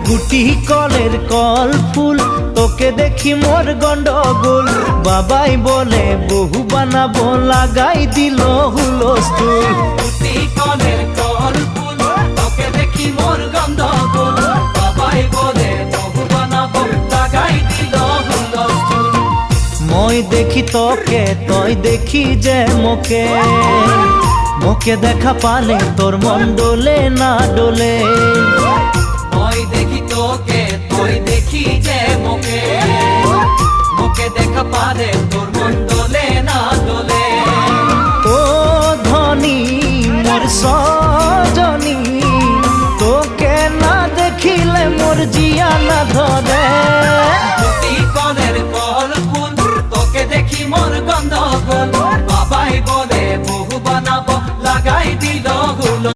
গুটি কলের কল ফুল তোকে দেখি মোর গন্ডগোল বাবাই বলে বহু বানাবো লাগাই দিল হুলস্থুল গুটি কলের কল ফুল তোকে দেখি মোর গন্ডগোল বাবাই বলে বহু বানাবো লাগাই দিল হুলস্থুল মই দেখি তোকে তই দেখি যে মোকে মোকে দেখা পালে তোর মন ডোলে না ডোলে মই দেখি তোকে তুই দেখি যে মোকে মোকে দেখা পারে তোর মন দোলে না দোলে ও ধনী মোর